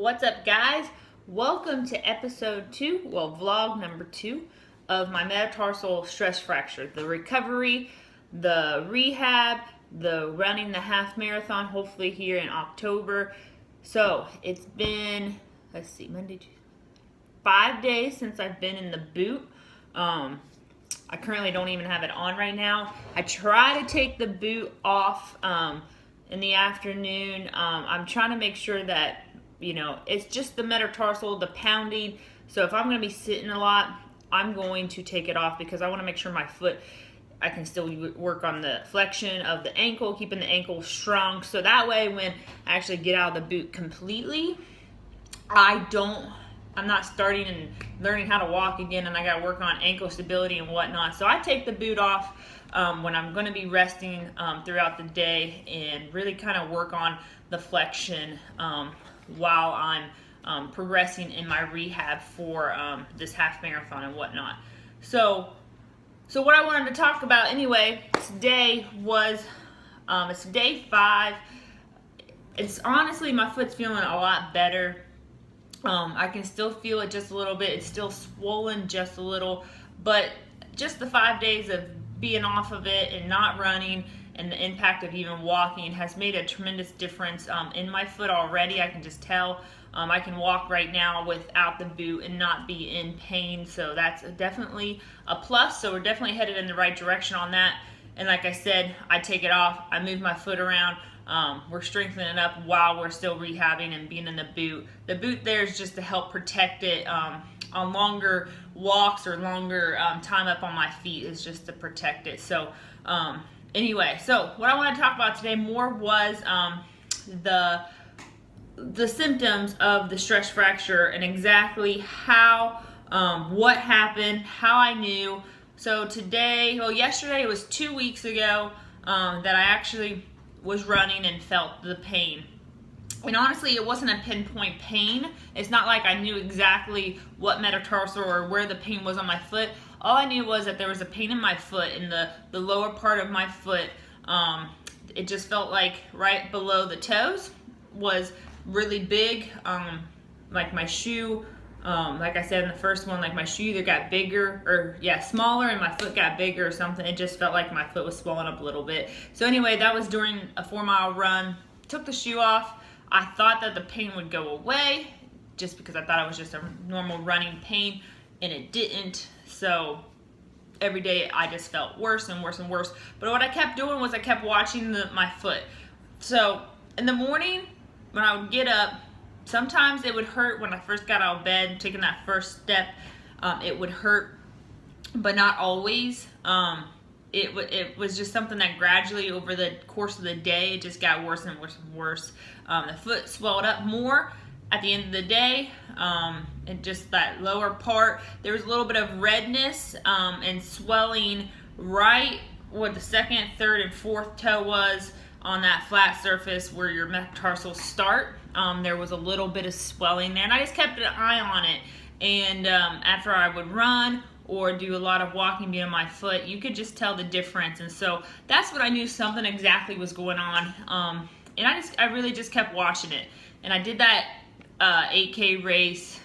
What's up, guys? Welcome to episode 2, vlog number 2 of my metatarsal stress fracture. The recovery, the rehab, the running the half marathon, hopefully here in October. So it's been, Monday, Tuesday, 5 days since I've been in the boot. I currently don't even have it on right now. I try to take the boot off in the afternoon. I'm trying to make sure that, it's just the metatarsal, the pounding. So if I'm going to be sitting a lot, I'm going to take it off because I want to make sure my foot, I can still work on the flexion of the ankle, keeping the ankle strong. So that way when I actually get out of the boot completely, I'm not starting and learning how to walk again, and I got to work on ankle stability and whatnot. So I take the boot off when I'm going to be resting throughout the day and really kind of work on the flexion while I'm progressing in my rehab for this half marathon and whatnot. So what I wanted to talk about anyway today was it's day 5. It's honestly, my foot's feeling a lot better. I can still feel it just a little bit. It's still swollen just a little, but just the 5 days of being off of it and not running and the impact of even walking has made a tremendous difference in my foot already. I can just tell. I can walk right now without the boot and not be in pain, so that's definitely a plus. So we're definitely headed in the right direction on that. And like I said, I take it off, I move my foot around. We're strengthening it up while we're still rehabbing and being in the boot. The boot there is just to help protect it on longer walks or longer time up on my feet, is just to protect it. So anyway, so what I want to talk about today more was the symptoms of the stress fracture and exactly how, what happened, how I knew. So yesterday, it was 2 weeks ago that I actually was running and felt the pain. And honestly, it wasn't a pinpoint pain. It's not like I knew exactly what metatarsal or where the pain was on my foot. All I knew was that there was a pain in my foot, in the lower part of my foot. It just felt like right below the toes was really big. Like my shoe, like I said in the first one, like my shoe either got smaller, and my foot got bigger or something. It just felt like my foot was swelling up a little bit. So anyway, that was during a 4-mile run. Took the shoe off. I thought that the pain would go away just because I thought it was just a normal running pain, and it didn't. So every day I just felt worse and worse and worse. But what I kept doing was I kept watching my foot. So in the morning when I would get up, sometimes it would hurt when I first got out of bed, taking that first step. It would hurt, but not always. It was just something that gradually over the course of the day, it just got worse and worse and worse. The foot swelled up more at the end of the day, and just that lower part, there was a little bit of redness and swelling right where the second, third, and fourth toe was on that flat surface where your metatarsals start. There was a little bit of swelling there, and I just kept an eye on it. And after I would run or do a lot of walking being on my foot, you could just tell the difference. And so that's what I knew, something exactly was going on. And I really just kept watching it. And I did that 8K race,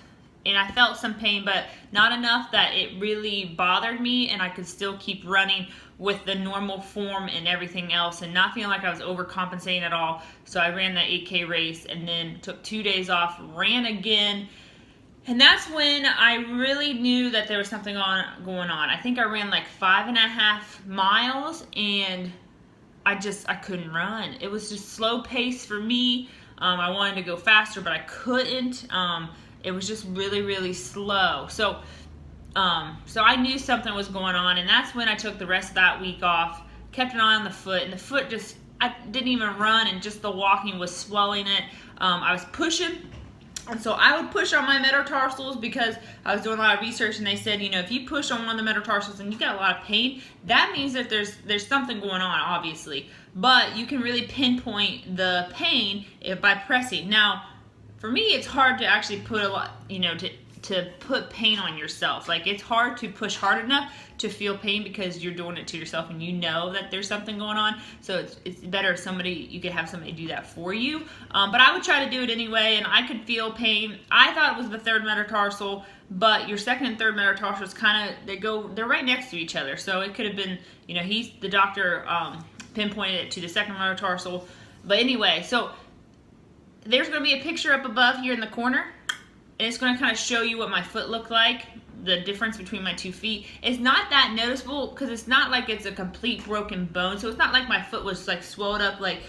and I felt some pain, but not enough that it really bothered me, and I could still keep running with the normal form and everything else, and not feeling like I was overcompensating at all. So I ran that 8K race, and then took 2 days off, ran again. And that's when I really knew that there was something going on. I think I ran like 5.5 miles, and I couldn't run. It was just slow pace for me. I wanted to go faster, but I couldn't. It was just really, really slow. So I knew something was going on, and that's when I took the rest of that week off, kept an eye on the foot, and the foot I didn't even run, and just the walking was swelling it. I was pushing. And so I would push on my metatarsals because I was doing a lot of research, and they said, if you push on one of the metatarsals and you got a lot of pain, that means that there's something going on, obviously. But you can really pinpoint the pain by pressing. Now, for me, it's hard to actually put a lot, to to put pain on yourself. Like, it's hard to push hard enough to feel pain because you're doing it to yourself and you know that there's something going on. So it's better if you could have somebody do that for you. But I would try to do it anyway, and I could feel pain. I thought it was the third metatarsal, but your second and third metatarsal is kind of, they're right next to each other. So it could have been, the doctor pinpointed it to the second metatarsal. But anyway, so there's going to be a picture up above here in the corner. And it's going to kind of show you what my foot looked like, the difference between my 2 feet. It's not that noticeable because it's not like it's a complete broken bone. So it's not like my foot was like swelled up like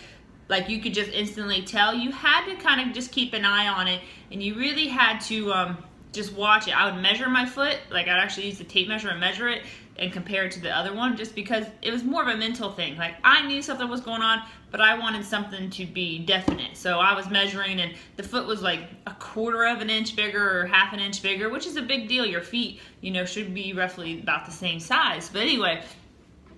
you could just instantly tell. You had to kind of just keep an eye on it, and you really had to just watch it. I would measure my foot, like I'd actually use the tape measure and measure it and compare it to the other one, just because it was more of a mental thing. Like, I knew something was going on, but I wanted something to be definite. So I was measuring, and the foot was like 1/4 of an inch bigger or 1/2 an inch bigger, which is a big deal. Your feet, should be roughly about the same size. But anyway,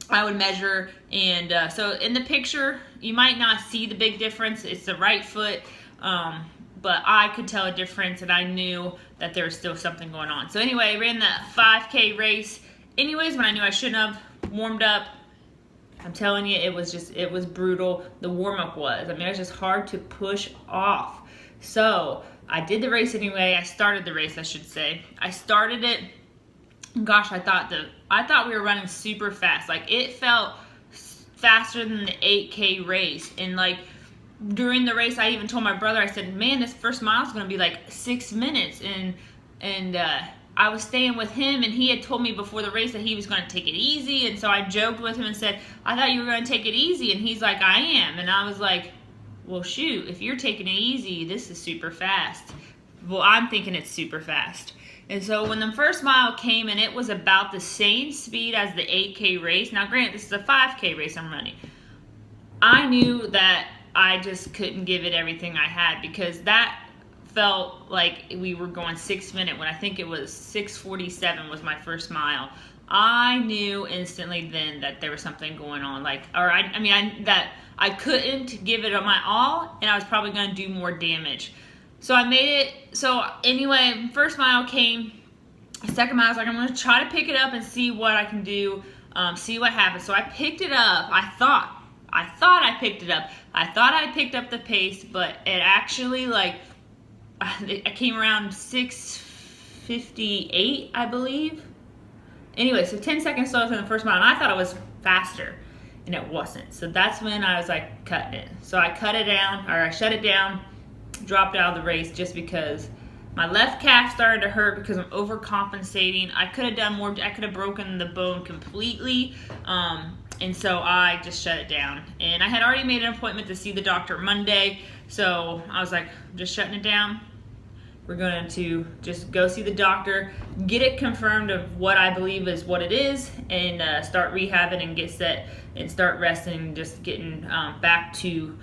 I would measure, and so in the picture, you might not see the big difference. It's the right foot, but I could tell a difference, and I knew that there was still something going on. So anyway, I ran the 5K race. Anyways, when I knew I shouldn't have, warmed up. I'm telling you, it was brutal. The warm-up was. I mean, it was just hard to push off. So I did the race anyway. I started the race, I should say. I started it. Gosh, I thought we were running super fast. Like, it felt faster than the 8K race. And like, during the race, I even told my brother, I said, man, this first mile is going to be like 6 minutes. And I was staying with him, and he had told me before the race that he was going to take it easy. And so I joked with him and said, I thought you were going to take it easy. And he's like, I am. And I was like, well, shoot, if you're taking it easy, this is super fast. Well, I'm thinking it's super fast. And so when the first mile came, and it was about the same speed as the 8K race. Now, granted, this is a 5K race I'm running. I knew that I just couldn't give it everything I had, because that felt like we were going 6 minutes when I think it was 6:47 was my first mile. I knew instantly then that there was something going on, that I couldn't give it my all, and I was probably going to do more damage. So I made it. So anyway, first mile came. Second mile, I was like, I'm going to try to pick it up and see what I can do, see what happens. So I picked it up. I thought I picked it up. I thought I picked up the pace, but it actually, I came around 6:58, I believe. Anyway, so 10 seconds slower than the first mile, and I thought it was faster, and it wasn't. So that's when I was like, cutting it. So I cut it down, or I shut it down, dropped out of the race just because my left calf started to hurt because I'm overcompensating. I could have done more. I could have broken the bone completely, and so I just shut it down. And I had already made an appointment to see the doctor Monday, so I was like, just shutting it down. We're going to just go see the doctor, get it confirmed of what I believe is what it is, and start rehabbing and get set and start resting, just getting back to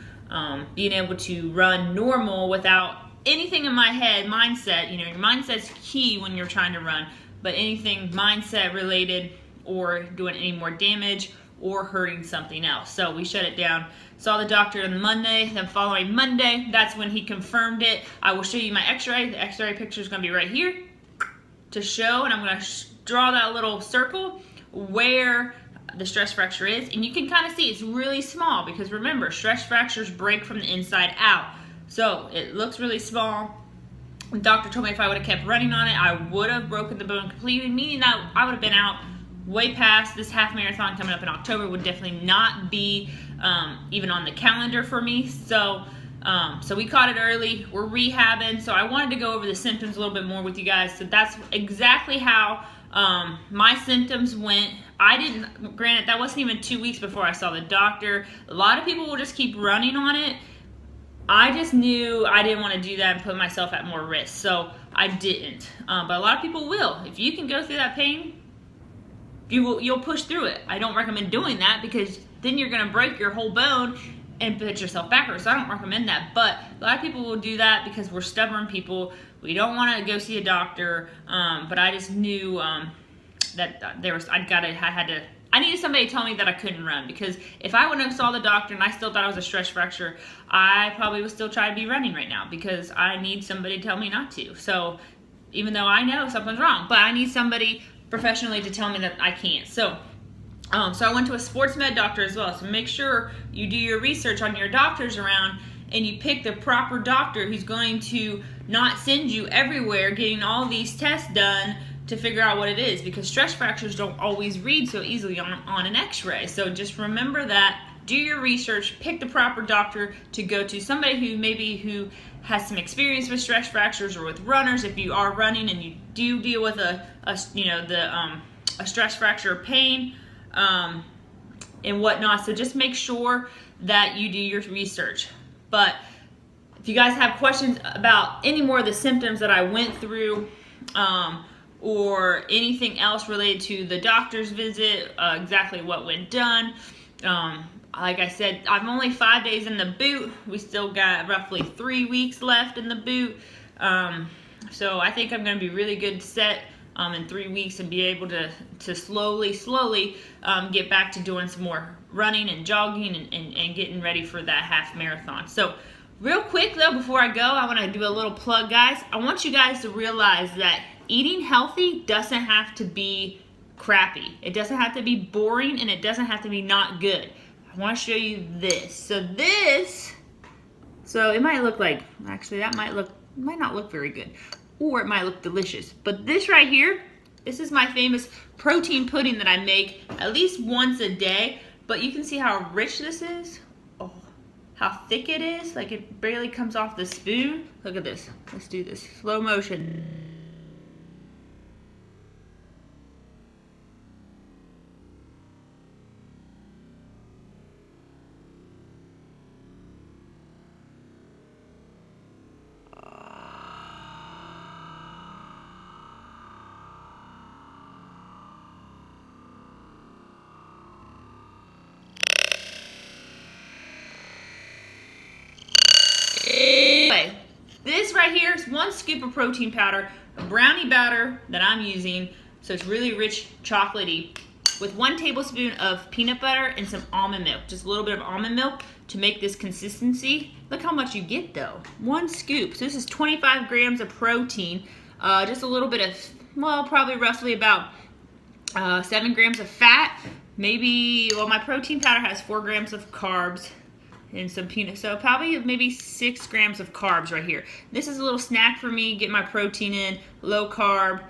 being able to run normal without anything in my head. Mindset, your mindset's key when you're trying to run, but anything mindset related or doing any more damage or hurting something else. So we shut it down. Saw the doctor on Monday. Then following Monday, that's when he confirmed it. I will show you my x-ray. The x-ray picture is going to be right here to show, and I'm going to draw that little circle where the stress fracture is. And you can kind of see it's really small, because remember, stress fractures break from the inside out. So it looks really small. The doctor told me if I would have kept running on it, I would have broken the bone completely, meaning that I would have been out way past this half marathon coming up in October. Would definitely not be even on the calendar for me. So we caught it early. We're rehabbing. So I wanted to go over the symptoms a little bit more with you guys. So that's exactly how my symptoms went. Granted, that wasn't even 2 weeks before I saw the doctor. A lot of people will just keep running on it. I just knew I didn't want to do that and put myself at more risk. So I didn't. But a lot of people will. If you can go through that pain, you'll push through it. I don't recommend doing that, because then you're going to break your whole bone and put yourself backwards. So I don't recommend that. But a lot of people will do that because we're stubborn people. We don't want to go see a doctor. But I just knew that I needed somebody to tell me that I couldn't run, because if I wouldn't have saw the doctor and I still thought it was a stress fracture, I probably would still try to be running right now, because I need somebody to tell me not to. So even though I know something's wrong, but I need somebody professionally to tell me that I can't. So I went to a sports med doctor as well. So make sure you do your research on your doctors around and you pick the proper doctor who's going to not send you everywhere getting all these tests done to figure out what it is, because stress fractures don't always read so easily on an x-ray. So just remember that, do your research, pick the proper doctor to go to, somebody who has some experience with stress fractures or with runners if you are running and you do deal with a stress fracture pain and whatnot. So just make sure that you do your research. But if you guys have questions about any more of the symptoms that I went through, or anything else related to the doctor's visit, exactly what went done, like I said, I'm only 5 days in the boot. We still got roughly 3 weeks left in the boot. So I think I'm going to be really good set in 3 weeks and be able to slowly get back to doing some more running and jogging and getting ready for that half marathon. So real quick though, before I go, I want to do a little plug, guys. I want you guys to realize that eating healthy doesn't have to be crappy. It doesn't have to be boring, and it doesn't have to be not good. I want to show you this. So it might look like, actually that might not look very good, or it might look delicious. But this right here, this is my famous protein pudding that I make at least once a day. But you can see how rich this is. Oh, how thick it is. Like it barely comes off the spoon. Look at this. Let's do this. Slow motion. Anyway, this right here is 1 scoop of protein powder, a brownie batter that I'm using, so it's really rich, chocolatey, with 1 tablespoon of peanut butter and some almond milk, just a little bit of almond milk to make this consistency. Look how much you get though, 1 scoop. So this is 25 grams of protein, just a little bit of, well, probably roughly about 7 grams of fat, maybe, well, my protein powder has 4 grams of carbs and some peanut, so probably maybe 6 grams of carbs right here. This is a little snack for me, get my protein in, low carb,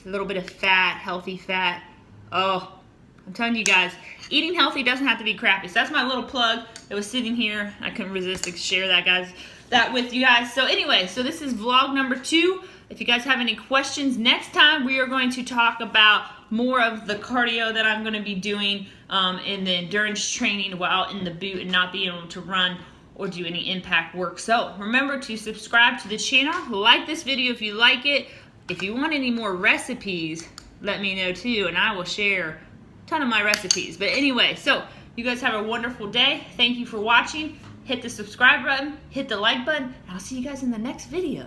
a little bit of fat, healthy fat. Oh, I'm telling you guys, eating healthy doesn't have to be crappy. So that's my little plug. It was sitting here. I couldn't resist to share that with you guys. So anyway, so this is vlog number 2. If you guys have any questions, next time we are going to talk about more of the cardio that I'm going to be doing in the endurance training while in the boot and not being able to run or do any impact work. So remember to subscribe to the channel, like this video if you like it. If you want any more recipes, let me know too, and I will share a ton of my recipes. But anyway, so you guys have a wonderful day. Thank you for watching. Hit the subscribe button, hit the like button, and I'll see you guys in the next video.